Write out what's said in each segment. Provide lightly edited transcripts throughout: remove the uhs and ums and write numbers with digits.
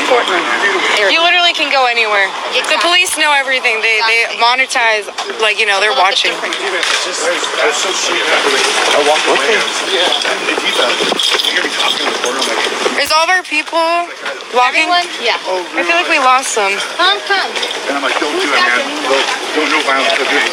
Portland area. You literally can go anywhere. Exactly. The police know everything. They monetize, like, you know, they're watching. I was so sweet after I walked away. Antifa. You hear me talking in the corner. I'm like, Is all of our people vlogging? Everyone? Yeah. oh, I feel like we lost them. Come. and I'm like, don't do it, man. Don't no violence. Don't do it.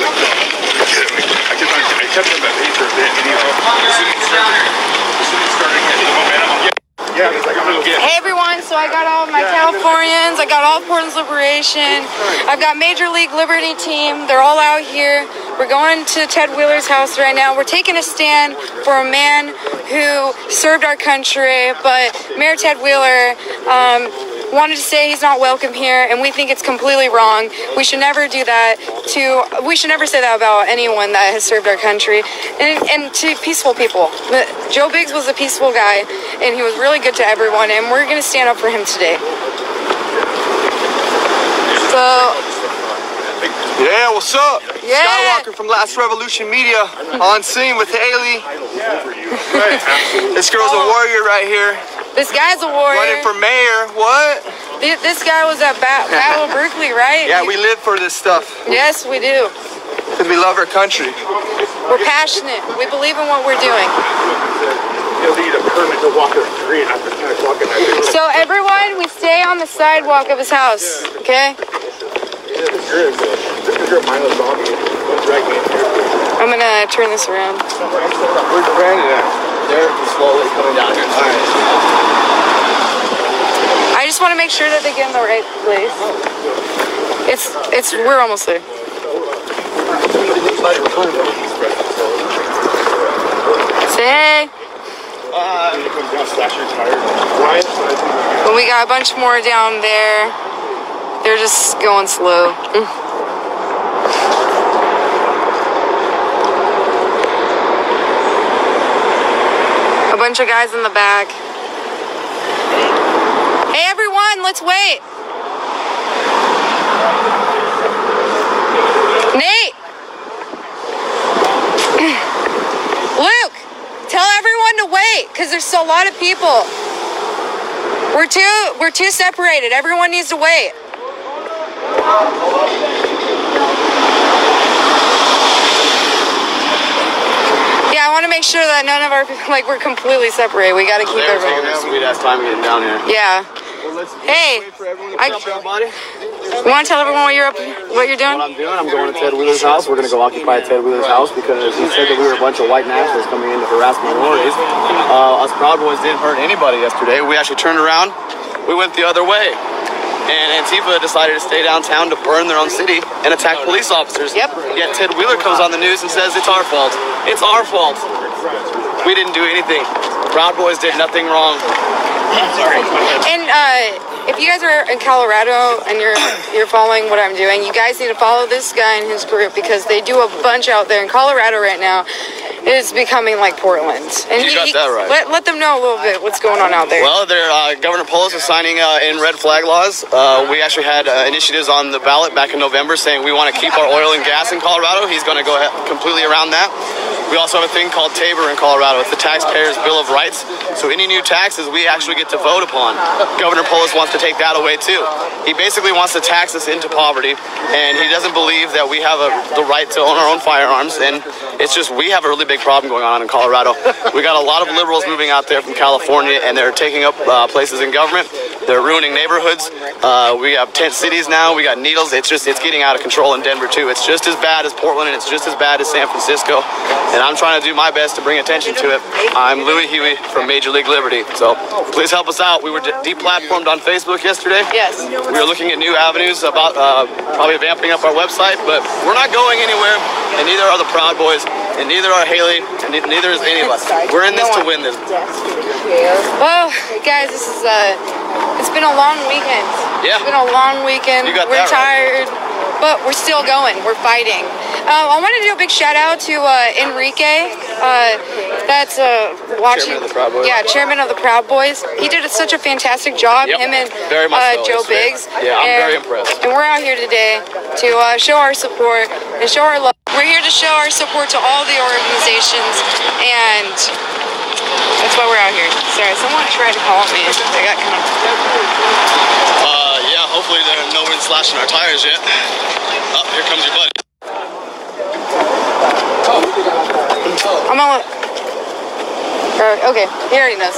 He's like, I kept on that page for a bit, and he's like, as soon as it started getting the momentum, yeah, he's like, I'm gonna get. Hey everyone, so I got all of my Californians, I got all of Portland's Liberation, I've got Major League Liberty team, they're all out here. We're going to Ted Wheeler's house right now. We're taking a stand for a man who served our country, but Mayor Ted Wheeler wanted to say he's not welcome here, and we think it's completely wrong. We should never do that we should never say that about anyone that has served our country, and to peaceful people. Joe Biggs was a peaceful guy, and he was really good to everyone, and we're going to stand up for him today. So, yeah, what's up? Yeah. Skywalker from Last Revolution Media on scene with Hailey. This girl's a warrior right here. this guy's a warrior. Running for mayor. What? This guy was at Battle of Berkeley, right? Yeah, we live for this stuff. Yes, we do. Because we love our country. We're passionate. We believe in what we're doing. You'll need a permit to walk the street after 10 o'clock at night. So everyone, we stay on the sidewalk of his house, okay? I'm gonna turn this around. Where's Brandon at? They're slowly coming down here. All right. I just want to make sure that they get in the right place. We're almost there. Say hey. But we got a bunch more down there. They're just going slow. A bunch of guys in the back. Hey everyone, let's wait. Nate! Luke! Tell everyone to wait, because there's a lot of people. We're too separated. Everyone needs to wait. Yeah, I want to make sure that none of our people, like, we're completely separated. We got to keep everyone. Sweet ass time getting down here. Yeah. Hey, you want to tell everyone what you're doing? What I'm doing, I'm going to Ted Wheeler's house. We're going to go occupy Ted Wheeler's house because he said that we were a bunch of white nationalists coming in to harass minorities. Us Proud Boys didn't hurt anybody yesterday. We actually turned around. We went the other way. And Antifa decided to stay downtown to burn their own city and attack police officers. Yep. Yet Ted Wheeler comes on the news and says it's our fault. It's our fault. We didn't do anything. Proud Boys did nothing wrong. And if you guys are in Colorado and you're following what I'm doing, you guys need to follow this guy and his group because they do a bunch out there in Colorado right now. It's becoming like Portland. And You got that right. Let them know a little bit what's going on out there. Well, Governor Polis is signing in red flag laws. We actually had initiatives on the ballot back in November saying we want to keep our oil and gas in Colorado. He's going to go completely around that. We also have a thing called TABOR in Colorado. It's the Taxpayers' Bill of Rights. So any new taxes we actually get to vote upon. Governor Polis wants to take that away too. He basically wants to tax us into poverty, and he doesn't believe that we have the right to own our own firearms. And it's just we have a really big problem going on in Colorado. We got a lot of liberals moving out there from California, and they're taking up places in government. They're ruining neighborhoods. We have tent cities now. We got needles. It's getting out of control in Denver too. It's just as bad as Portland, and it's just as bad as San Francisco. And I'm trying to do my best to bring attention to it. I'm Louis Huey from Major League Liberty. So please help us out. We were deplatformed on Facebook yesterday. Yes. We are looking at new avenues about probably vamping up our website, but we're not going anywhere, and neither are the Proud Boys, and neither are Hailey, and neither is any of us. We're in this to win this. Well, guys, this is it's been a long weekend. Yeah. It's been a long weekend. You got We're that right. tired, but we're still going. We're fighting. I want to do a big shout out to Enrique. That's watching. Chairman of the Proud Boys. Yeah, chairman of the Proud Boys. He did such a fantastic job. Yep. Him and Very much so, Joe yesterday. Biggs. Yeah, I'm very impressed. And we're out here today to show our support and show our love. We're here to show our support to all the organizations, and that's why we're out here. Sorry, someone tried to call me. I got kind of... slashing our tires yet. Oh, here comes your buddy. I'm on. Okay, he already knows.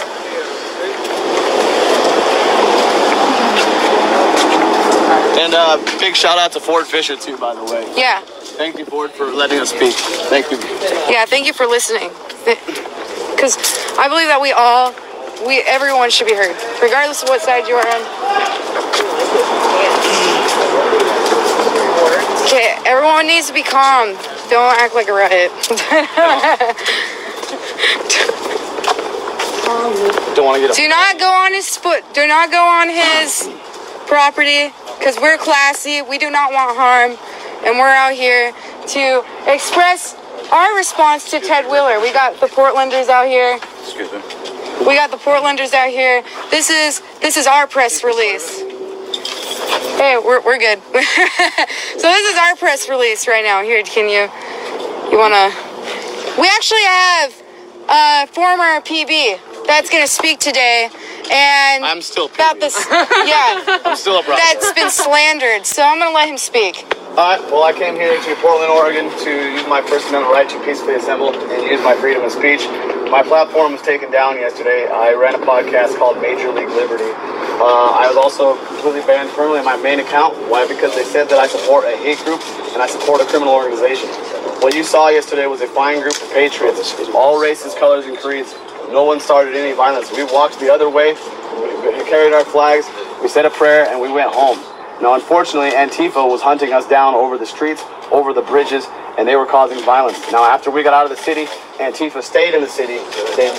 And big shout out to Ford Fisher too, by the way. Yeah. Thank you, Ford, for letting us speak. Thank you. Yeah, thank you for listening. Because I believe that everyone should be heard, regardless of what side you are on. Okay, everyone needs to be calm. Don't act like a riot. Don't want to get Do not go on his foot. Do not go on his property, because we're classy. We do not want harm, and we're out here to express our response to Ted Wheeler. We got the Portlanders out here. Excuse me. We got the Portlanders out here. This is our press release. Hey, we're good. So this is our press release right now. Here, you wanna? We actually have a former PB that's gonna speak today, and I'm still about this. Yeah, I'm still a brother. that's been slandered. So I'm gonna let him speak. Alright, well, I came here to Portland, Oregon to use my First Amendment right to peacefully assemble and use my freedom of speech. My platform was taken down yesterday. I ran a podcast called Major League Liberty. I was also completely banned permanently on my main account. Why? Because they said that I support a hate group and I support a criminal organization. What you saw yesterday was a fine group of patriots, all races, colors, and creeds. No one started any violence. We walked the other way, we carried our flags, we said a prayer, and we went home. Now, unfortunately, Antifa was hunting us down over the streets, over the bridges, and they were causing violence. Now, after we got out of the city, Antifa stayed in the city. They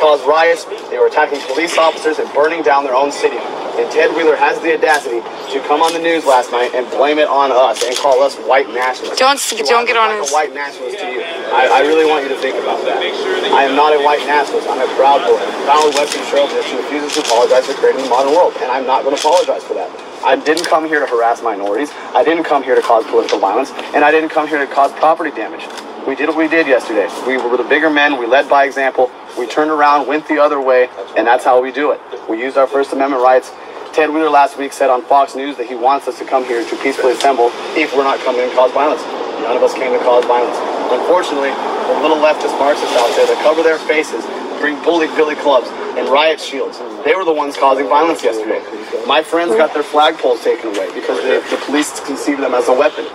caused riots. They were attacking police officers and burning down their own city. And Ted Wheeler has the audacity to come on the news last night and blame it on us and call us white nationalists. Don't get on his. A white nationalist to you. I really want you to think about that. I am not a white nationalist. I'm a proud boy. Proud Western chauvinist who refuses to apologize for creating the modern world, and I'm not going to apologize for that. I didn't come here to harass minorities. I didn't come here to cause political violence, and I didn't come here to cause property damage. We did what we did yesterday. We were the bigger men. We led by example. We turned around, went the other way, and that's how we do it. We used our First Amendment rights. Ted Wheeler last week said on Fox News that he wants us to come here to peacefully assemble if we're not coming and cause violence. None of us came to cause violence. Unfortunately, the little leftist Marxists out there that cover their faces, bring bully billy clubs and riot shields, they were the ones causing violence yesterday. My friends got their flagpoles taken away because the police conceived them as a weapon.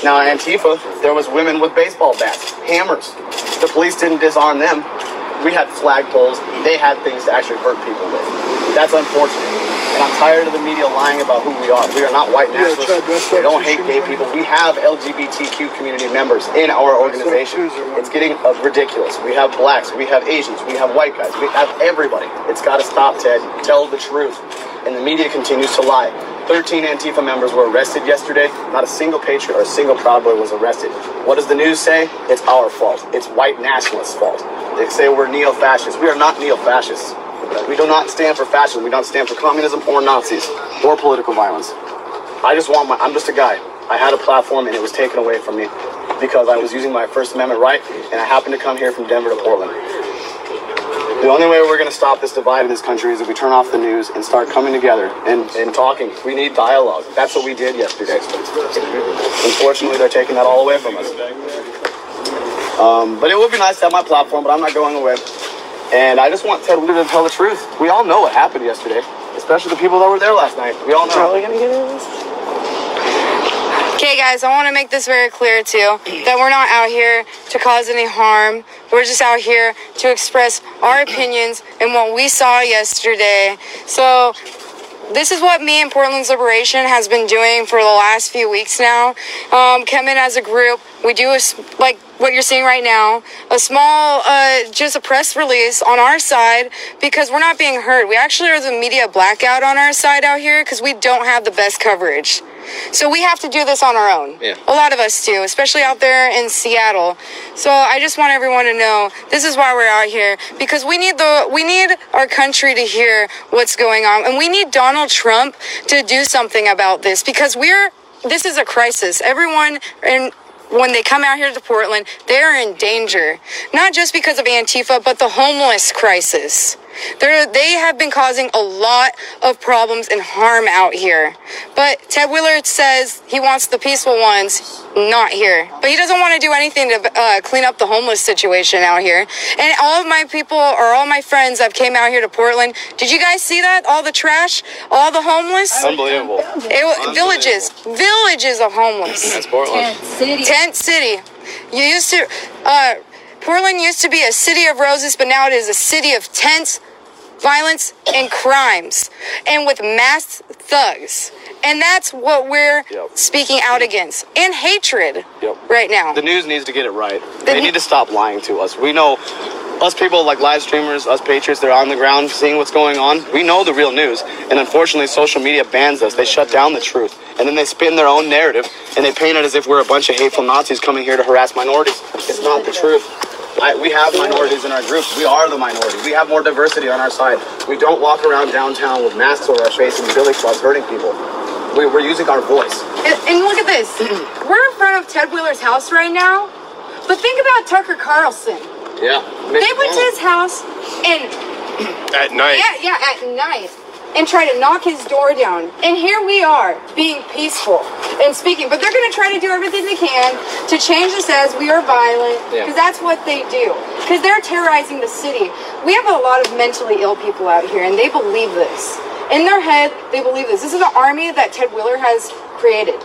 Now, Antifa, there was women with baseball bats, hammers. The police didn't disarm them. We had flagpoles. They had things to actually hurt people with. That's unfortunate. And I'm tired of the media lying about who we are. We are not white nationalists. We don't hate gay people. We have LGBTQ community members in our organization. It's getting ridiculous. We have blacks. We have Asians. We have white guys. We have everybody. It's got to stop, Ted. Tell the truth. And the media continues to lie. 13 Antifa members were arrested yesterday. Not a single patriot or a single Proud Boy was arrested. What does the news say? It's our fault. It's white nationalists' fault. They say we're neo-fascists. We are not neo-fascists. We do not stand for fascism. We don't stand for communism or Nazis or political violence. I'm just a guy. I had a platform and it was taken away from me because I was using my First Amendment right, and I happened to come here from Denver to Portland. The only way we're going to stop this divide in this country is if we turn off the news and start coming together and talking. We need dialogue. That's what we did yesterday. Unfortunately, they're taking that all away from us. But it would be nice to have my platform, but I'm not going away. And I just want Ted Wheeler to tell the truth. We all know what happened yesterday, especially the people that were there last night. We all know. Are we gonna get into this? Okay, guys, I want to make this very clear too, that we're not out here to cause any harm. We're just out here to express our opinions and what we saw yesterday. So this is what me and Portland's Liberation has been doing for the last few weeks now. Come in as a group. We do like what you're seeing right now, a small, just a press release on our side because we're not being heard. We actually are the media blackout on our side out here because we don't have the best coverage. So we have to do this on our own. Yeah. A lot of us do, especially out there in Seattle. So I just want everyone to know this is why we're out here, because we need our country to hear what's going on, and we need Donald Trump to do something about this because this is a crisis. Everyone when they come out here to Portland, they're in danger. Not just because of Antifa, but the homeless crisis. They have been causing a lot of problems and harm out here. But Ted Wheeler says he wants the peaceful ones not here. But he doesn't want to do anything to clean up the homeless situation out here. And all of my people, or all my friends that came out here to Portland, did you guys see that? All the trash, all the homeless? Unbelievable. Villages of homeless. That's Portland. Tent City. Portland used to be a city of roses, but now it is a city of tents, violence, and crimes, and with masked thugs. And that's what we're speaking out against. And hatred right now. The news needs to get it right. They need to stop lying to us. We know, us people like live streamers, us patriots, they're on the ground seeing what's going on. We know the real news. And unfortunately, social media bans us. They shut down the truth. And then they spin their own narrative, and they paint it as if we're a bunch of hateful Nazis coming here to harass minorities. It's not the truth. We have minorities in our groups. We are the minority. We have more diversity on our side. We don't walk around downtown with masks over our face and billy clubs hurting people. We're using our voice. And look at this. We're in front of Ted Wheeler's house right now. But think about Tucker Carlson. Yeah. They went to his house and... At night. Yeah, at night. And try to knock his door down. And here we are, being peaceful and speaking. But they're going to try to do everything they can to change this as we are violent. Because that's what they do. Because they're terrorizing the city. We have a lot of mentally ill people out here, and they believe this. In their head, they believe this. This is an army that Ted Wheeler has created.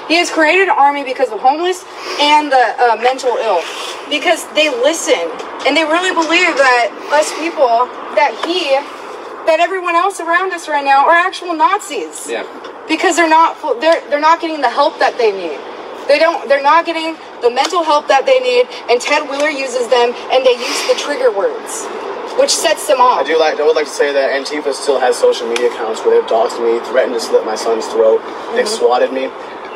He has created an army because of homeless and the mental ill. Because they listen. And they really believe that us people, that everyone else around us right now are actual Nazis. Yeah. Because they're not getting the help that they need. They're not getting the mental help that they need, and Ted Wheeler uses them, and they use the trigger words, which sets them off. I would like to say that Antifa still has social media accounts where they've doxed me, threatened to slit my son's throat. They've swatted me.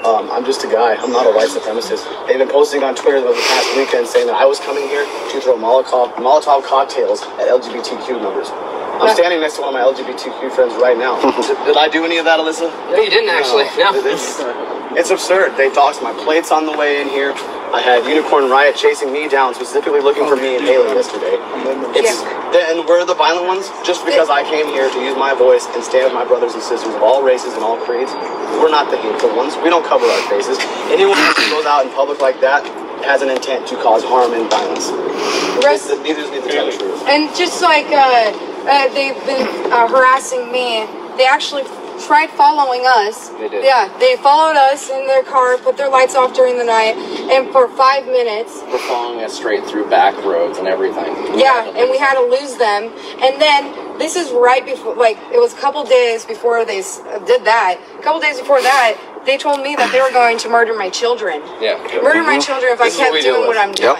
I'm just a guy. I'm not a white supremacist. They've been posting on Twitter over the past weekend saying that I was coming here to throw Molotov cocktails at LGBTQ members. I'm standing next to one of my LGBTQ friends right now. Did I do any of that, Alyssa? No, you didn't actually. No. It's absurd. They doxed my plates on the way in here. I had Unicorn Riot chasing me down, specifically looking for me and Hailey yesterday. And we're the violent ones just because I came here to use my voice and stand with my brothers and sisters of all races and all creeds. We're not the hateful ones. We don't cover our faces. Anyone who goes out in public like that has an intent to cause harm and violence. Neither need to tell the truth. And just like they've been harassing me, they actually tried following us. They did. Yeah, they followed us in their car, put their lights off during the night, and for 5 minutes. We're following us straight through back roads and everything. And we had to lose them. And then this is right before, like, it was a couple days before they did that. A couple days before that, they told me that they were going to murder my children. Yeah. Murder my children if I kept doing what I'm doing.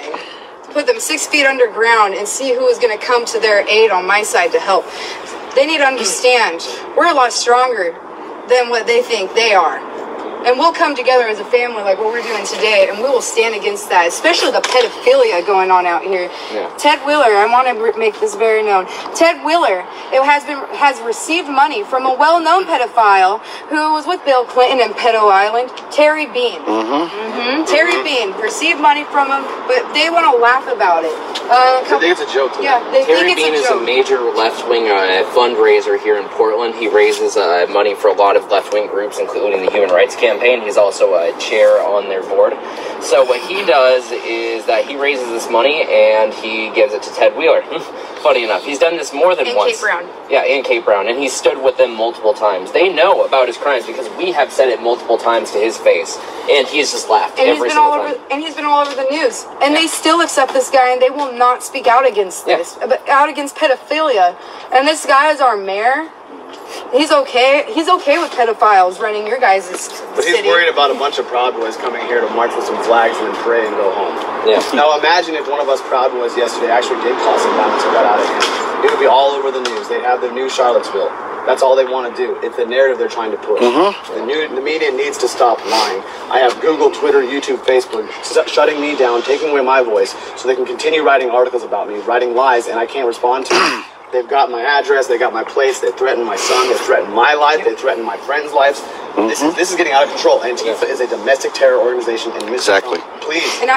Put them 6 feet underground and see who is going to come to their aid on my side to help. They need to understand we're a lot stronger than what they think they are. And we'll come together as a family like what we're doing today, and we will stand against that, especially the pedophilia going on out here. Yeah. Ted Wheeler, I want to make this very known. Ted Wheeler has received money from a well-known pedophile who was with Bill Clinton in Pedo Island, Terry Bean. Terry Bean received money from him, but they want to laugh about it. I think it's a joke. Yeah, they Terry think Bean it's is a joke. a major left-wing fundraiser here in Portland. He raises money for a lot of left-wing groups, including the Human Rights Campaign. He's also a chair on their board. So what he does is that he raises this money and he gives it to Ted Wheeler. Funny enough, he's done this more than once. Kate Brown. Yeah, and Kate Brown. And he stood with them multiple times. They know about his crimes because we have said it multiple times to his face. And he's just laughed every single time. And he's been all over the news. And they still accept this guy, and they will not speak out against this, out against pedophilia. And this guy is our mayor. He's okay. He's okay with pedophiles running your guys' city. But he's worried about a bunch of Proud Boys coming here to march with some flags and then pray and go home. Yeah. Now imagine if one of us Proud Boys yesterday actually did cause some violence and got out of hand. It would be all over the news. They'd have the new Charlottesville. That's all they want to do. It's the narrative they're trying to push. The media needs to stop lying. I have Google, Twitter, YouTube, Facebook shutting me down, taking away my voice, so they can continue writing articles about me, writing lies, and I can't respond to them. They've got my address, they got my place, they threatened my son, they threatened my life, they threatened my friends' lives. This is getting out of control. Antifa is a domestic terror organization, and Mr. Trump, please. And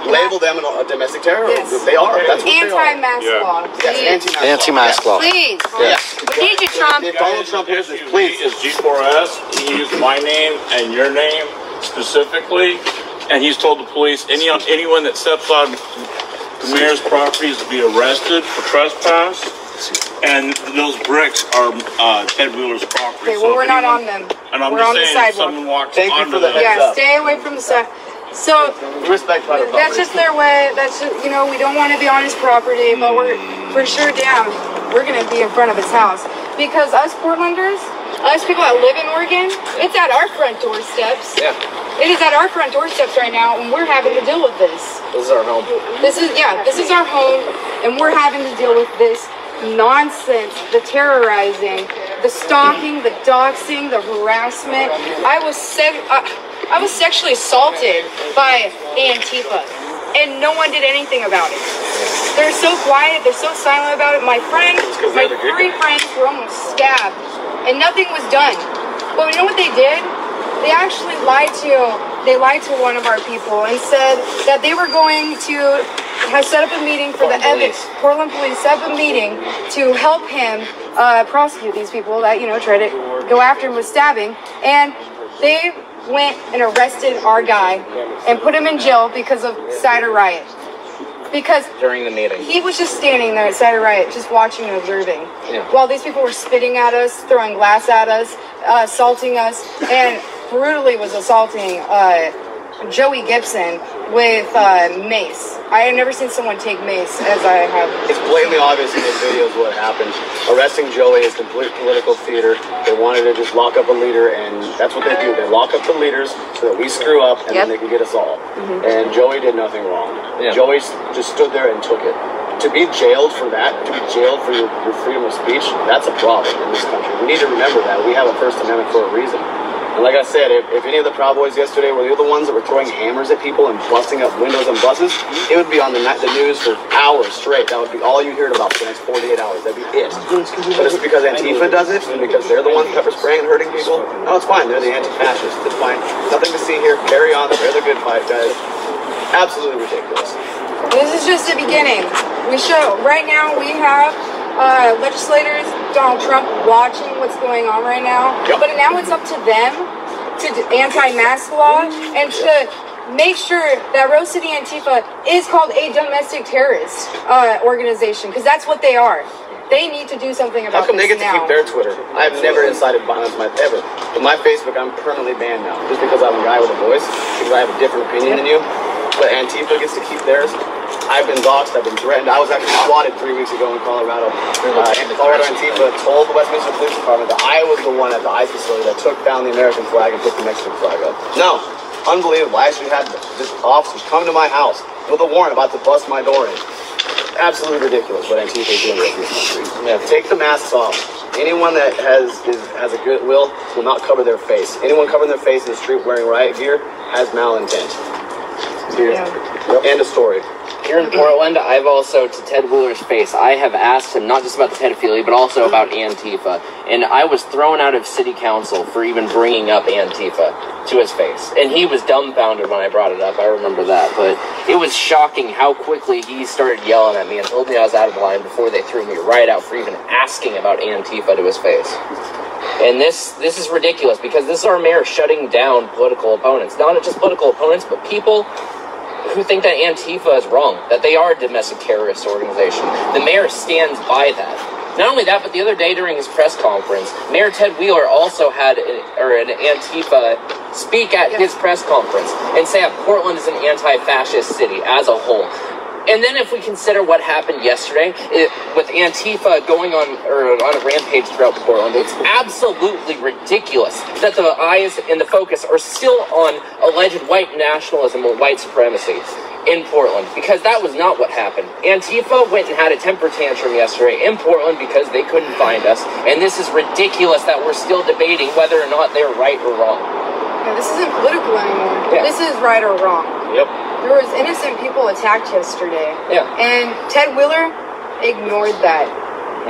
label them a domestic terrorist. Yes. They are. That's what Anti-mask Yeah. law. Yes, Please. Anti-mask law. Please. Yes. We need you, Trump. If Donald Trump hears this, please. Is G4S. He used my name and your name specifically, and he's told the police anyone that steps on the mayor's property is to be arrested for trespass. And those bricks are Ted Wheeler's property. Okay, well, we're not on them. And I'm We're just on the saying, if sidewalk. someone walks Thank you onto for the them- heads Yeah, up. stay away from the side. So Respect private that's property. just their way. That's just, you know, we don't want to be on his property, but we're for sure damn we're gonna be in front of his house because us Portlanders, us people that live in Oregon, it's at our front doorsteps. Yeah, It is at our front doorsteps right now, and we're having to deal with this. this is our home. This is our home, and we're having to deal with this nonsense, the terrorizing, the stalking, the doxing, the harassment. I was sexually assaulted by Antifa, and no one did anything about it. They're so quiet, they're so silent about it. My 3 friends were almost stabbed, and nothing was done. But you know what they did? They actually lied to one of our people and said that they were going to have set up a meeting for Portland police set up a meeting to help him prosecute these people that, you know, try to go after him with stabbing. And they went and arrested our guy and put him in jail because of Cider Riot. Because During the meeting. he was just standing there at Cider Riot, just watching and observing. Yeah. While these people were spitting at us, throwing glass at us, assaulting us, and brutally was assaulting Joey Gibson with mace. I have never seen someone take mace as I have. It's blatantly obvious in those videos what happened. Arresting Joey is complete political theater. They wanted to just lock up a leader, and that's what they do. They lock up the leaders so that we screw up, and then they can get us all. And Joey did nothing wrong. Yeah. Joey just stood there and took it. To be jailed for that, to be jailed for your freedom of speech, that's a problem in this country. We need to remember that. We have a First Amendment for a reason. And like I said, if any of the Proud Boys yesterday were the other ones that were throwing hammers at people and busting up windows and buses, it would be on the news for hours straight. That would be all you heard about for the next 48 hours. That'd be it. But it's because Antifa does it and because they're the ones pepper spraying and hurting people. No, it's fine. They're the anti-fascists. It's fine. Nothing to see here. Carry on. They're the good fight, guys. Absolutely ridiculous. This is just the beginning. Right now we have legislators, Donald Trump, watching what's going on right now. Yep. But now it's up to them to anti-mask law and to make sure that Rose City Antifa is called a domestic terrorist organization, because that's what they are. They need to do something about How come they this get to now. keep their Twitter? I've never incited violence ever. But my Facebook, I'm permanently banned now. Just because I'm a guy with a voice, because I have a different opinion than you. But Antifa gets to keep theirs. I've been doxxed, I've been threatened. I was actually swatted 3 weeks ago in Colorado. Colorado Antifa told the Westminster Police Department that I was the one at the ICE facility that took down the American flag and put the Mexican flag up. No. Unbelievable. I actually had this officers come to my house with a warrant about to bust my door in. Absolutely ridiculous what Antifa is doing in this country. Yeah, take the masks off. Anyone that has a good will not cover their face. Anyone covering their face in the street wearing riot gear has malintent. End of story. Here in Portland, I've also, to Ted Wheeler's face, I have asked him not just about the pedophilia, but also about Antifa. And I was thrown out of city council for even bringing up Antifa to his face. And he was dumbfounded when I brought it up. I remember that. But it was shocking how quickly he started yelling at me and told me I was out of line before they threw me right out for even asking about Antifa to his face. And this is ridiculous, because this is our mayor shutting down political opponents. Not just political opponents, but people who think that Antifa is wrong, that they are a domestic terrorist organization. The mayor stands by that. Not only that, but the other day during his press conference, Mayor Ted Wheeler also had an Antifa speak at his press conference and say that Portland is an anti-fascist city as a whole. And then if we consider what happened yesterday with Antifa going on a rampage throughout Portland, it's absolutely ridiculous that the eyes and the focus are still on alleged white nationalism or white supremacy in Portland, because that was not what happened. Antifa went and had a temper tantrum yesterday in Portland because they couldn't find us, and this is ridiculous that we're still debating whether or not they're right or wrong. Yeah, this isn't political anymore. Yeah. This is right or wrong. Yep. There was innocent people attacked yesterday. Yeah. And Ted Wheeler ignored that.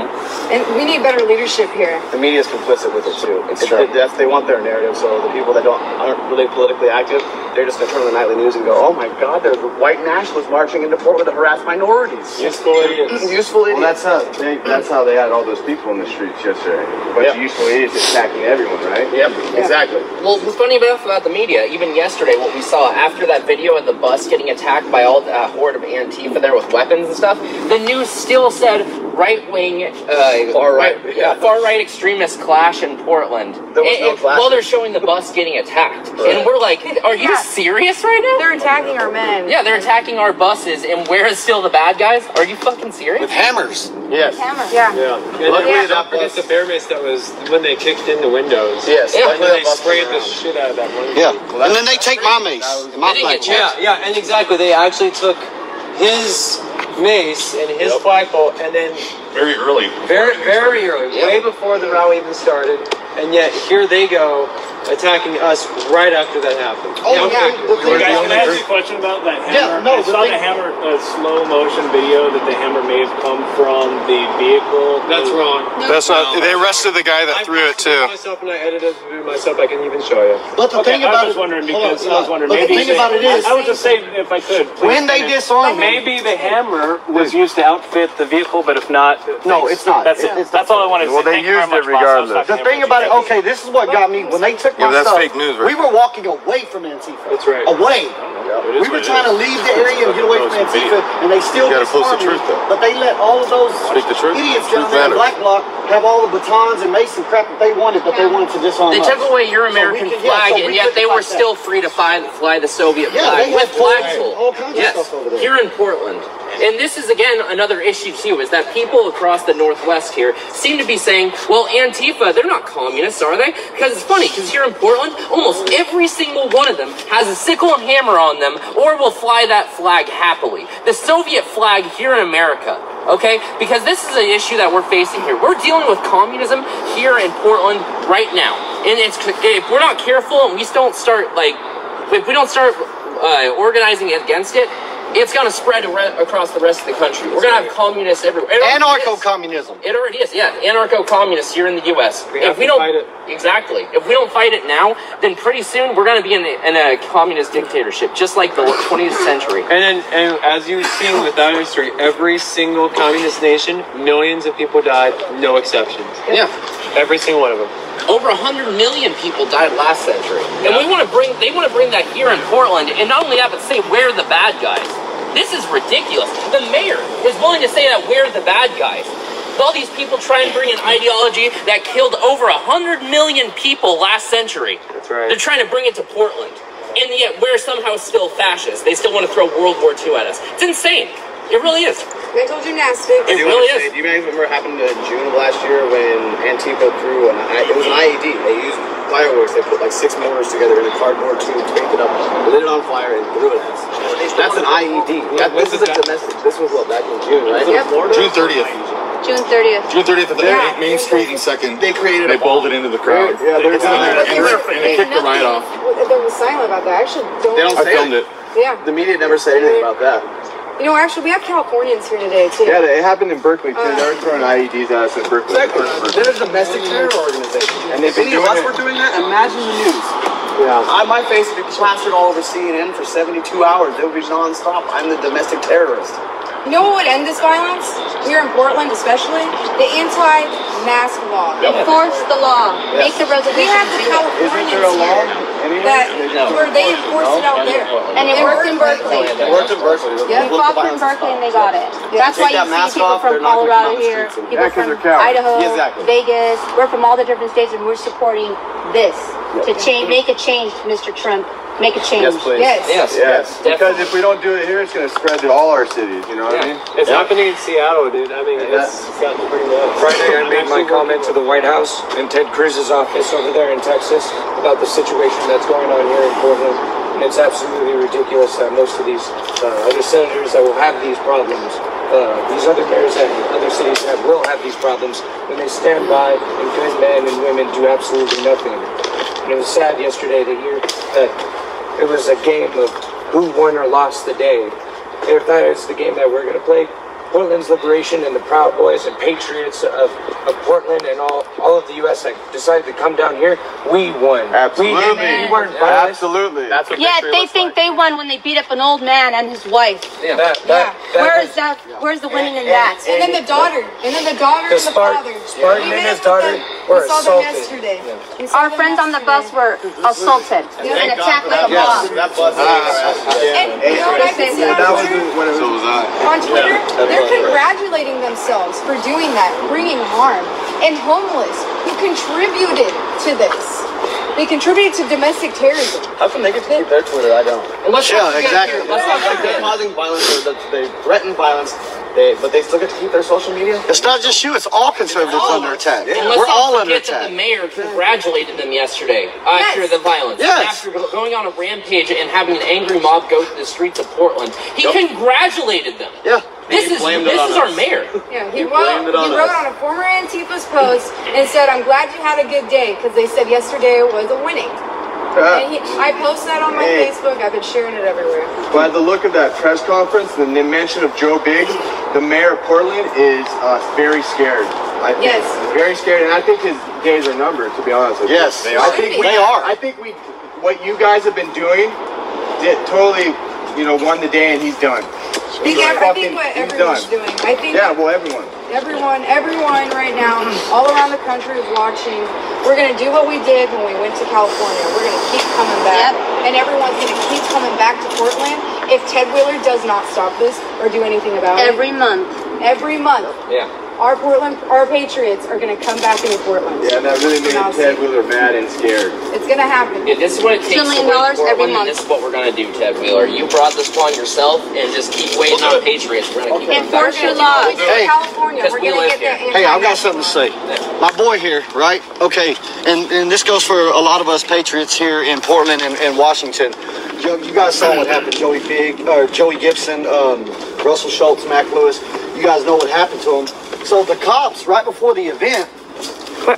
And we need better leadership here. The media is complicit with it too. It's true. They want their narrative, so the people that aren't really politically active, they're just gonna turn on the nightly news and go, "Oh my God, there's white nationalists marching into Portland to harass minorities." Useful idiots. Useful idiots. Well, that's how they had all those people in the streets yesterday. A bunch of useful idiots attacking everyone, right? Yep, exactly. Well, what's funny enough about the media, even yesterday, what we saw after that video of the bus getting attacked by all the horde of Antifa there with weapons and stuff, the news still said right-wing, far right extremists clash in Portland. There was no clash. While they're showing the bus getting attacked, and we're like, "Are you serious right now?" They're attacking our men. Yeah, they're attacking our buses, and where is still the bad guys? Are you fucking serious? With hammers. Yes. Hammer. Yeah. And Luckily, don't forget the bear mace that was when they kicked in the windows. Yes. Yeah. And then they sprayed the shit out of that one. Yeah. And then they take my mace. My They didn't get flagpole. Yeah, and exactly. They actually took his mace and his flagpole, and then Very early. very early, way before the rally even started, and yet here they go attacking us right after that happened. Oh, yeah. Guys, can I ask you a question about that hammer? Yeah, no, I saw the hammer, slow motion video that the hammer may have come from the vehicle. That's wrong. That's not. They arrested the guy that I threw it filmed too. myself and I edited it myself. I can even show you. But the Okay, thing I about was it, wondering hold on, because I was wondering but the maybe thing about it is, I would just say if I could. please when they finish. disarm them, Maybe the hammer was used to outfit the vehicle, but if not, No, it's not. That's It's- That's all I wanted to Well, say. they Thank you very used it much, boss. I was regardless. talking the to thing him. about it, okay, this is what got me when they took my Yeah, that's stuff. fake news, right? We were walking away from Antifa. That's right. Away. We were trying to leave the area and get away from Antifa, and they still You gotta post the disarmed me. truth, though. But they let all of those Speak the truth. idiots Truth down there in matters. Black Bloc have all the batons and mason crap that they wanted, but they wanted to disarm They us. took away your American could- flag, so we and yet couldn't they were fight that. still free to fly the Soviet Yeah, flag they with had flags flags and full. all kinds of Yes, stuff over there. here in Portland. And this is again another issue too, is that people across the Northwest here seem to be saying, well, Antifa, they're not communists, are they? Because it's funny, because here in Portland, almost every single one of them has a sickle and hammer on them, or will fly that flag happily. The Soviet flag here in America. Okay, because this is an issue that we're facing here. We're dealing with communism here in Portland right now, and if we're not careful and we don't start organizing against it, it's going to spread across the rest of the country. We're going to have communists everywhere. Anarcho-communism. It already is, yeah. Anarcho-communists here in the U.S. We have to fight it. Exactly. If we don't fight it now, then pretty soon we're going to be in a communist dictatorship, just like the 20th century. And as you've seen with that history, every single communist nation, millions of people died, no exceptions. Yeah. Every single one of them. Over 100 million people died last century. And they want to bring that here in Portland, and not only that, but say we're the bad guys. This is ridiculous. The mayor is willing to say that we're the bad guys. All these people try and bring an ideology that killed over 100 million people last century. That's right. They're trying to bring it to Portland. And yet we're somehow still fascists. They still want to throw World War II at us. It's insane. It really is. Mental gymnastics. It really is. Do you guys remember what happened in June of last year when Antifa threw it was an IED. They used fireworks. They put like 6 mortars together in a cardboard tube, taped it up, lit it on fire, and threw it at us. That's an IED. This is a domestic. This was what, back in June, right? Yep. June 30th. June 30th. June 30th at the Yeah. Main Street and 2nd. They created They bowled it into the crowd. Yeah, they're It's in there, and it kicked the riot off. They were silent about that. I actually They don't I say filmed it. Yeah. The media never said anything about that. You know, actually, we have Californians here today, too. Yeah, it happened in Berkeley too. They were throwing IEDs at us in Berkeley. They're a domestic terror organization. And they've If been any of doing us it. were doing that, imagine the news. Yeah. My face would be plastered all over CNN for 72 hours. It would be nonstop. I'm the domestic terrorist. You know what would end this violence? Here in Portland, especially? The anti-mask law. Enforce the law. Make the We resolution. have the Isn't there a law? Californians where they enforce it out there. And it worked in Berkeley. It worked in Berkeley. Yeah. We fought for in Berkeley and they got it. That's why Take you that mask see people off, they're from not gonna Colorado come on the here, streets people 'cause from they're cowards. Idaho, Yeah, exactly. Vegas. We're from all the different states and we're supporting this to change, make a change, Mr. Trump. Make a change. Yes, please. Yes. Yes, because if we don't do it here, it's going to spread to all our cities. You know what I mean? It's happening in Seattle, dude. I mean, it's gotten pretty bad. Friday, I made my comment to the White House and Ted Cruz's office over there in Texas about the situation that's going on here in Portland. And it's absolutely ridiculous that most of these other senators that will have these problems, these other mayors and other cities that will have these problems, when they stand by and good men and women do absolutely nothing. And it was sad yesterday to hear that it was a game of who won or lost the day. If that is the game that we're going to play, Portland's liberation and the Proud Boys and Patriots of Portland and all of the U.S. that decided to come down here, we won. Absolutely. We weren't violent. Absolutely. That's what Yeah, they think they won when they beat up an old man and his wife. Where's the winning in that? And then the daughter. And then the daughter and the father. Spartan and his daughter were We saw them assaulted. yesterday. Our friends on the bus were assaulted and attacked like a mob. That bus. And you know what I've been seeing on Twitter? So was I. On Twitter, they're congratulating themselves for doing that, bringing harm. And homeless, who contributed to this. They contributed to domestic terrorism. How come they get to keep their Twitter? I don't. Exactly. They're causing violence, or they threaten violence, but they still get to keep their social media? It's not just you, it's all conservatives under attack. And We're all under that attack. the mayor congratulated them yesterday after the violence. Yes. After going on a rampage and having an angry mob go through the streets of Portland. He congratulated them. Yeah. This is our mayor. Yeah, he wrote on a former Antifa's post and said, "I'm glad you had a good day," because they said yesterday was a winning. And I posted that on my Facebook. I've been sharing it everywhere. By the look of that press conference, the mention of Joe Biggs, the mayor of Portland is very scared. Yes. Very scared, and I think his days are numbered, to be honest with you. Yes, they are. I think what you guys have been doing totally, won the day, and he's done. I think what everyone's doing. I think everyone right now, all around the country is watching. We're going to do what we did when we went to California. We're going to keep coming back. And everyone's going to keep coming back to Portland if Ted Wheeler does not stop this or do anything about it. Every month. Yeah. Our Patriots are going to come back into Portland. Yeah, that really made Ted Wheeler mad and scared. It's going to happen. Yeah, this is what it takes $2 million to win every Portland, month. and this is what we're going to do, Ted Wheeler. You brought this upon yourself, and just keep waiting on Patriots. We're going to keep Enforce your laws. Hey, California. We're going to get that. Hey, I've got something to say. My boy here, right? Okay, and this goes for a lot of us Patriots here in Portland and Washington. You guys saw what happened, Joey Gibson, Russell Schultz, Mac Lewis. You guys know what happened to them. So the cops, right before the event,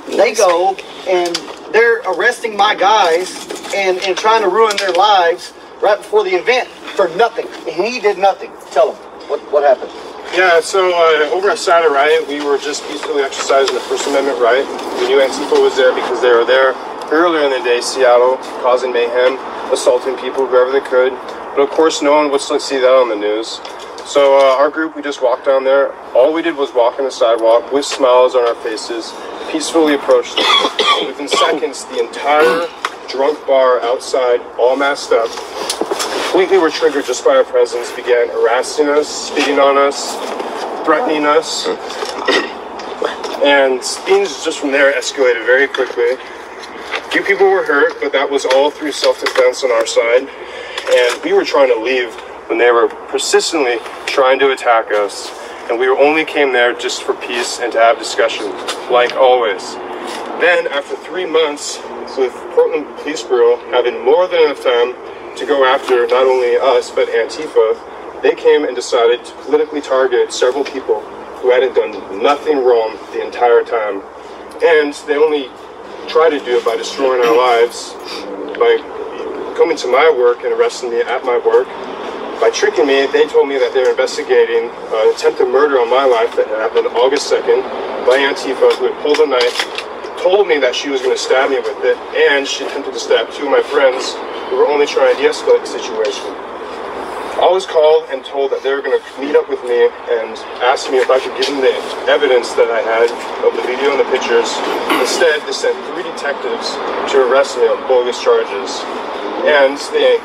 they go and they're arresting my guys and trying to ruin their lives right before the event for nothing. And he did nothing. Tell them what happened. Yeah, so over at Saturday riot, we were just peacefully exercising the First Amendment right. We knew Antifa was there because they were there earlier in the day, Seattle, causing mayhem, assaulting people, whoever they could. But of course, no one would see that on the news. So our group, we just walked down there. All we did was walk on the sidewalk with smiles on our faces, peacefully approached them. Within seconds, the entire drunk bar outside, all masked up, completely were triggered just by our presence, began harassing us, spitting on us, threatening us. And things just from there escalated very quickly. A few people were hurt, but that was all through self-defense on our side. And we were trying to leave when they were persistently trying to attack us. And we only came there just for peace and to have discussion, like always. Then, after 3 months, with Portland Police Bureau having more than enough time to go after not only us, but Antifa, they came and decided to politically target several people who hadn't done nothing wrong the entire time. And they only tried to do it by destroying our lives, by coming to my work and arresting me at my work. By tricking me, they told me that they were investigating an attempted murder on my life that happened August 2nd by Antifa, who had pulled a knife, told me that she was going to stab me with it, and she attempted to stab 2 of my friends who were only trying to de-escalate the situation. I was called and told that they were going to meet up with me and ask me if I could give them the evidence that I had of the video and the pictures. Instead, they sent 3 detectives to arrest me on bogus charges. And they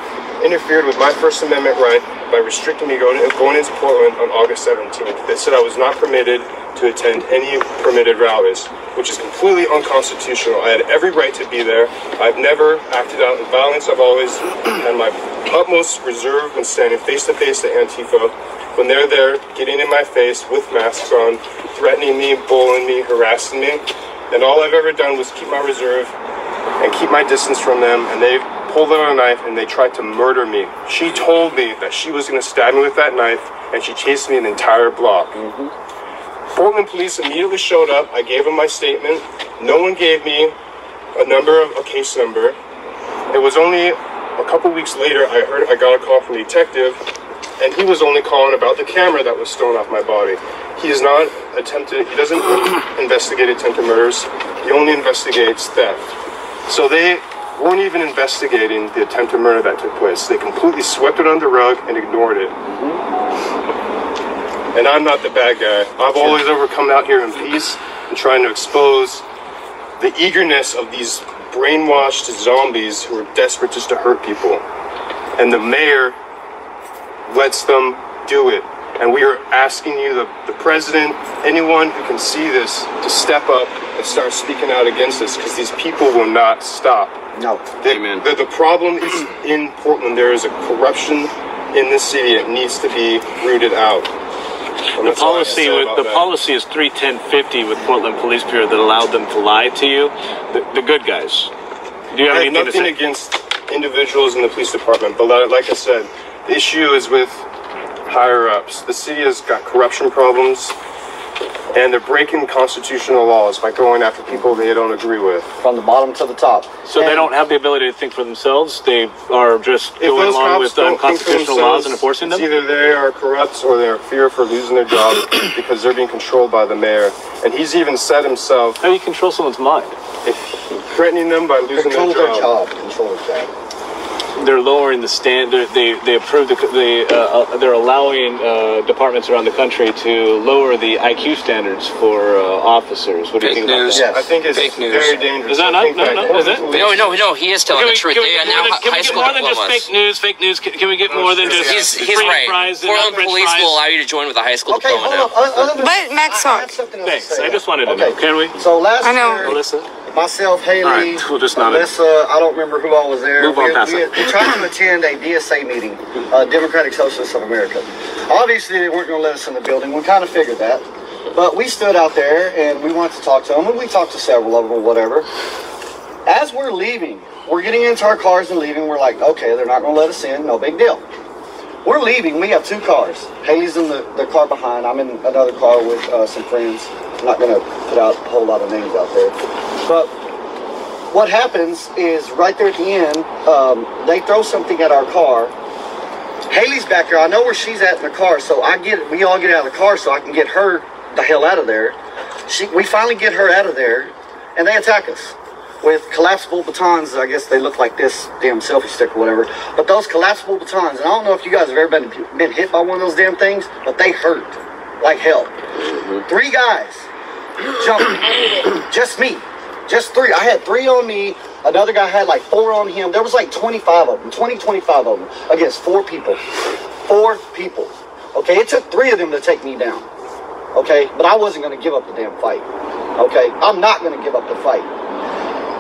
interfered with my First Amendment right by restricting me going into Portland on August 17th. They said I was not permitted to attend any permitted rallies, which is completely unconstitutional. I had every right to be there. I've never acted out in violence. I've always had my utmost reserve when standing face to face to Antifa. When they're there, getting in my face with masks on, threatening me, bullying me, harassing me. And all I've ever done was keep my reserve and keep my distance from them, and they pulled out a knife and they tried to murder me. She told me that she was going to stab me with that knife, and she chased me an entire block. Portland police immediately showed up. I gave them my statement. No one gave me a case number. It was only a couple weeks later I got a call from the detective and he was only calling about the camera that was stolen off my body. He doesn't investigate attempted murders. He only investigates theft. So they weren't even investigating the attempted murder that took place. They completely swept it under the rug and ignored it. And I'm not the bad guy. I've always come out here in peace and trying to expose the eagerness of these brainwashed zombies who are desperate just to hurt people. And the mayor lets them do it. And we are asking you, the president, anyone who can see this, to step up and start speaking out against this, because these people will not stop. No. Amen. The problem is in Portland. There is a corruption in this city that needs to be rooted out. The policy is 31050 with Portland Police Bureau that allowed them to lie to you. The good guys. Do you have anything to say? Nothing against individuals in the police department, but like I said, the issue is with higher ups. The city has got corruption problems, and they're breaking constitutional laws by going after people they don't agree with. From the bottom to the top. So they don't have the ability to think for themselves. They are just going along with unconstitutional laws and enforcing them. It's either they are corrupt or they are fear for losing their job because they're being controlled by the mayor. And he's even said himself, how do you control someone's mind? Threatening them by losing their job. Control their job. They're lowering the standard. They approved they're allowing departments around the country to lower the IQ standards for officers. What do you think about that? Yes. I think it's very dangerous. Is that not? No, is it? No, he is telling the truth. They are now can we get more than just fake news? Fake news. Can we get more than just he's right. Portland police will allow you to join with a high school diploma now. Let Max talk. Thanks. I just wanted to know. Can we? So last year, Alyssa? myself, Hailey, Alyssa, I don't remember who all was there. Move on past we tried to attend a DSA meeting, Democratic Socialists of America. Obviously, they weren't going to let us in the building. We kind of figured that. But we stood out there, and we wanted to talk to them, and we talked to several of them or whatever. As we're leaving, we're getting into our cars and leaving. We're like, okay, they're not going to let us in. No big deal. We're leaving. We have two cars. Hailey's in the car behind. I'm in another car with some friends. I'm not going to put out a whole lot of names out there. But what happens is right there at the end, they throw something at our car. Hailey's back there. I know where she's at in the car, so we all get out of the car so I can get her the hell out of there. We finally get her out of there, and they attack us with collapsible batons. I guess they look like this damn selfie stick or whatever. But those collapsible batons, and I don't know if you guys have ever been hit by one of those damn things, but they hurt like hell. 3 guys jumped me. Just me. Just 3. I had 3 on me. Another guy had like 4 on him. There was like 25 of them. 25 of them against 4 people. 4 people. Okay, it took 3 of them to take me down. Okay, but I wasn't going to give up the damn fight. Okay, I'm not going to give up the fight.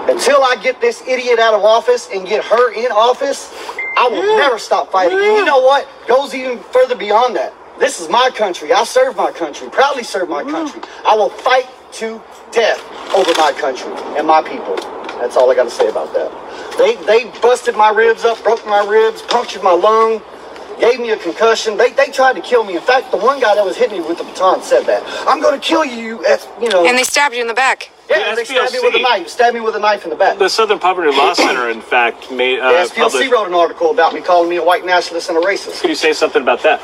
Until I get this idiot out of office and get her in office, I will never stop fighting. And you know what? Goes even further beyond that. This is my country. I serve my country. Proudly serve my country. I will fight to death over my country and my people. That's all I got to say about that. They busted my ribs up, broke my ribs, punctured my lung, gave me a concussion. They tried to kill me. In fact, the one guy that was hitting me with the baton said that. I'm going to kill you. And they stabbed you in the back. Yeah, they stabbed me with a knife. Stabbed me with a knife in the back. The Southern Poverty Law Center, in fact, made the SPLC wrote an article about me, calling me a white nationalist and a racist. Could you say something about that?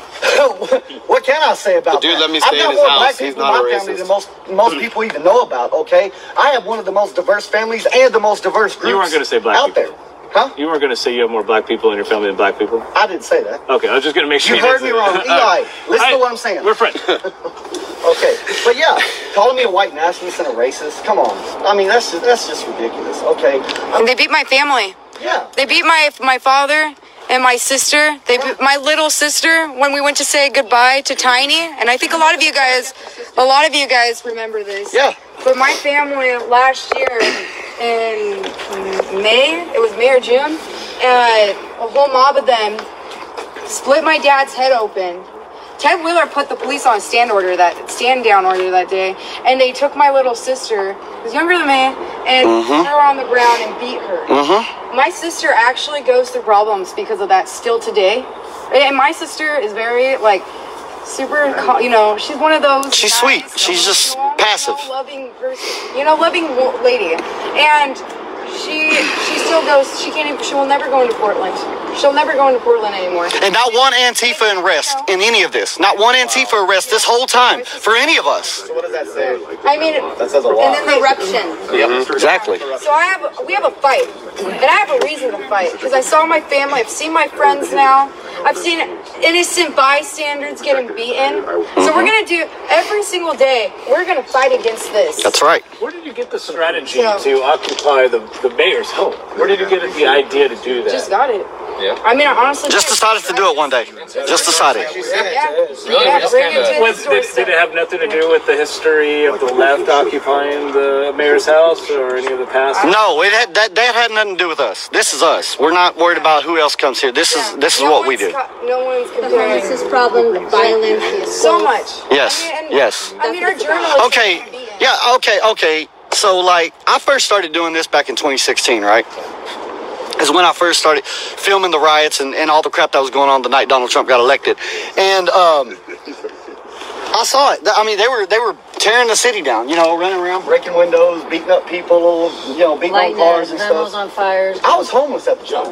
What can I say about that? Dude, let me stay in his house. He's not a racist. I've got more black people in my family than most people even know about. Okay, I have one of the most diverse families and the most diverse groups. You weren't going to say black out people. there. Huh? You weren't going to say you have more black people in your family than black people? I didn't say that. Okay, I was just going to make sure you heard me wrong. Eli, listen to what I'm saying. We're friends. Okay, but yeah, calling me a white nationalist and a racist, come on. I mean, that's just ridiculous, okay? And they beat my family. Yeah. They beat my father and my sister. They beat my little sister when we went to say goodbye to Tiny. And I think a lot of you guys remember this. Yeah. But my family last year in May, it was May or June, a whole mob of them split my dad's head open. Ted Wheeler put the police on a stand down order that day, and they took my little sister, who was younger than me, and threw her on the ground and beat her. My sister actually goes through problems because of that still today. And my sister is very, super, she's one of those. She's sweet. She's just passive. Loving person, loving lady. And she still she will never go into Portland. She'll never go into Portland anymore. And not one Antifa arrest in any of this. Not one Antifa arrest this whole time for any of us. So what does that say? I mean, that says a lot. And then the eruption. Yep, exactly. So we have a fight, and I have a reason to fight because I saw my family. I've seen my friends now. I've seen innocent bystanders getting beaten. So we're gonna do every single day. We're gonna fight against this. That's right. Where did you get the strategy to occupy the mayor's home? Where did you get the idea to do that? Just got it. Yeah. I mean, I honestly Just decided to do it one day. Just decided. Did it have nothing to do with the history of the left occupying the mayor's house or any of the past? No, that had nothing to do with us. This is us. We're not worried about who else comes here. This is what we do. No one's The comparing. homelessness problem, the violence, So much. Yes, yes. I mean, our journalists. Okay, yeah, okay. So, like, I first started doing this back in 2016, right? Is when I first started filming the riots and all the crap that was going on the night Donald Trump got elected. And I saw it. I mean, they were tearing the city down, you know, running around, breaking windows, beating up people, you know, beating on cars and stuff. on fires. I was homeless at the time.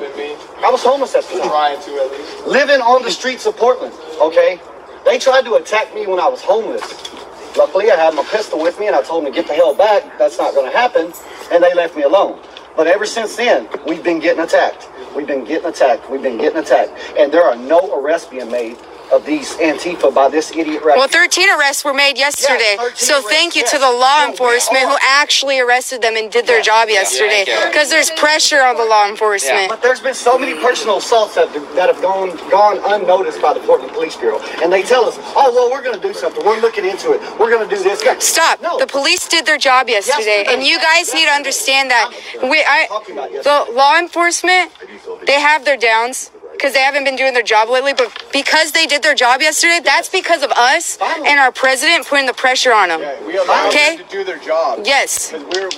I was homeless at the time. Trying to at least. Living on the streets of Portland, okay? They tried to attack me when I was homeless. Luckily, I had my pistol with me, and I told them to get the hell back. That's not going to happen. And they left me alone. But ever since then, we've been getting attacked. We've been getting attacked. And there are no arrests being made of these Antifa by this idiot right Well, 13 arrests were made yesterday. Yeah, 13 so arrests, thank you yes. to the law No, enforcement who actually arrested them and did their job yesterday. Because there's pressure on the law enforcement. But there's been so many personal assaults that have gone unnoticed by the Portland Police Bureau. And they tell us, oh, well, we're going to do something. We're looking into it. We're going to do this. Stop. No. The police did their job yesterday. And you guys need to understand that the law enforcement, they have their downs. Because they haven't been doing their job lately, but because they did their job yesterday, that's because of us and our president putting the pressure on them. We allow them to do their job. Yes. We're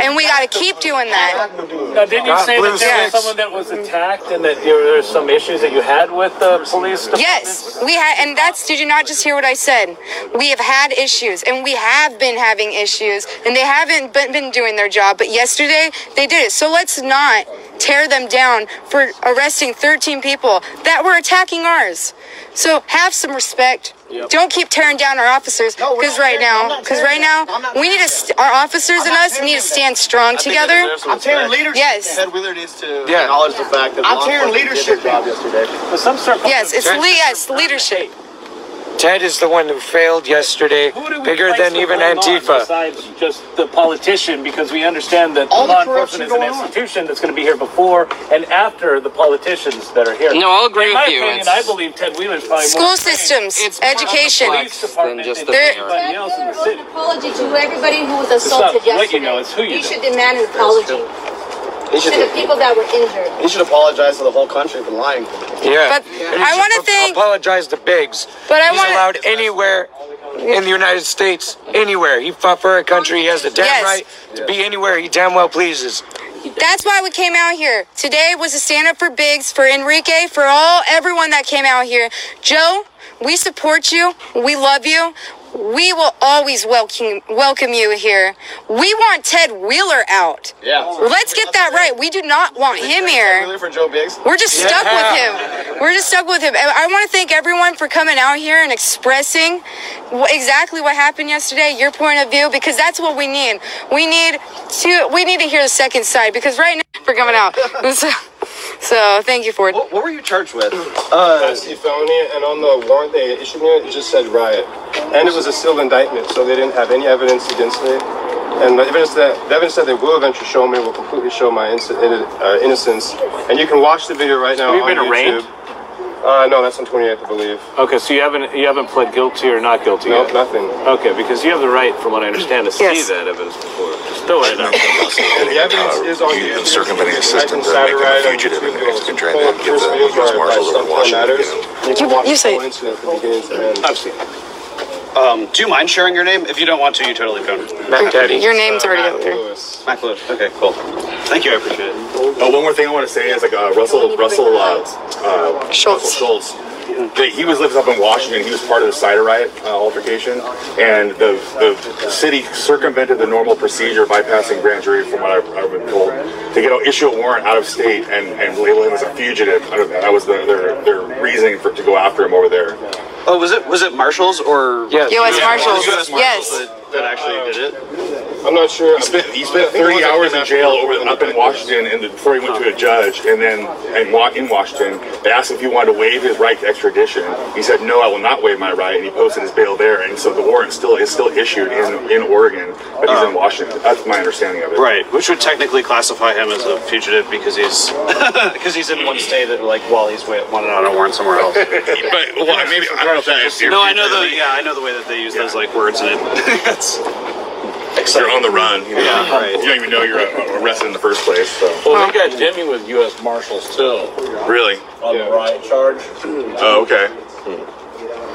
And we got to keep doing that. Now, didn't you say that there was someone that was attacked and that there were some issues that you had with the police department? Yes, we had, and did you not just hear what I said? We have had issues, and we have been having issues, and they haven't been doing their job, but yesterday they did it. So let's not tear them down for arresting 13 people that were attacking ours. So have some respect. Don't keep tearing down our officers, because right now, we need to. Our officers and us need to stand strong together. I'm tearing leadership. Yes. Ted Wheeler needs to acknowledge the fact that I'm tearing leadership down yesterday. But some Yes, it's leadership. Ted is the one who failed yesterday, bigger than even Antifa. Besides just the politician, because we understand that All the law enforcement is corruption an going on. institution that's going to be here before and after the politicians that are here. No, I'll agree In my with you. opinion, I believe Ted Wheeler's probably School more systems, It's education. police department just than the anybody else in the An city. apology to everybody who was It's assaulted not what you yesterday. know, it's who you He know. should demand an apology He to the people that were injured. should apologize to the whole country for lying. Yeah. But And he I should want to thank. apologize to Biggs. But I He's wanna- allowed anywhere in the United States, anywhere. He fought for a country. He has the damn Yes. right to be anywhere he damn well pleases. That's why we came out here. Today was a stand up for Biggs, for Enrique, for everyone that came out here. Joe, we support you. We love you. We will always welcome you here. We want Ted Wheeler out. Yeah. Let's get that right. We do not want him here. Really for Joe Biggs. We're just stuck with him. We're just stuck with him. I want to thank everyone for coming out here and expressing exactly what happened yesterday, your point of view, because that's what we need. We need to hear the second side, because right now we're coming out. So thank you for it. What were you charged with? Nasty felony, and on the warrant they issued me, it just said riot. And it was a sealed indictment, so they didn't have any evidence against me. And the evidence that they will eventually show me will completely show my innocence. And you can watch the video right now Have you on been arraigned? YouTube. No, that's on 28th, I believe. Okay, so you haven't pled guilty or not guilty No, yet? nothing. Okay, because you have the right, from what I understand, to Yes. see that evidence before. Just throw it out. The evidence is on YouTube. Circumventing a system Type in to make him a Saturday on fugitive YouTube, and trying pull to up get first the videos U.S. where Marshals stuff over that Washington matters. again. You can watch You the say- whole incident from beginning to end. I've seen it. Do you mind sharing your name? If you don't want to, you totally can. Mac Daddy. Your name's already out there. Lewis. Mac Lewis. Okay, cool. Thank you. I appreciate it. One more thing I want to say is like Russell Schultz. He lives up in Washington. He was part of the cider riot altercation, and the city circumvented the normal procedure, bypassing grand jury, from what I've been told. to issue a warrant out of state and label him as a fugitive. That was their reasoning to go after him over there. Oh, was it Marshals or U.S. Marshals? Yes. That actually did it? I'm not sure. He spent 30 hours in jail up in Washington before he went to a judge, and then in Washington, they asked if he wanted to waive his right to extradition. He said, "No, I will not waive my right," and he posted his bail there. And so the warrant is still issued in Oregon, but he's in Washington. That's my understanding of it. Right, which would technically classify him as a fugitive because he's in one state while he's wanted on a warrant somewhere else. But maybe I don't know if that is. No, I know the way that they use those words in it. You're on the run. Right. You don't even know you're arrested in the first place. So. Well, they got Jimmy with U.S. Marshals too. Really? On the riot charge. Oh, okay.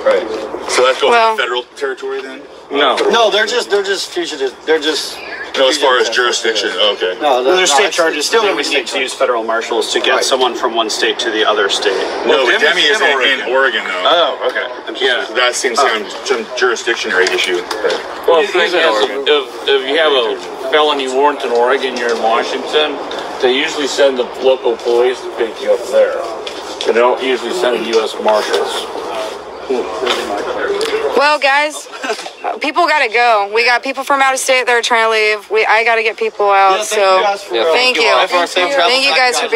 Right. So that goes to federal territory then? No, they're just fugitives. They're just. No, as far as jurisdiction. Oh, okay. No, they're state charges. Still going to be to use federal marshals to get someone from one state to the other state. No, but Demi is in Oregon though. Oh, okay. Yeah, that seems some jurisdictionary issue. Well, the thing is, if you have a felony warrant in Oregon, you're in Washington, they usually send the local police to pick you up there. They don't usually send the U.S. Marshals. Well, guys, people gotta go. We got people from out of state that are trying to leave. I gotta get people out. Thank you. Thank you guys for being.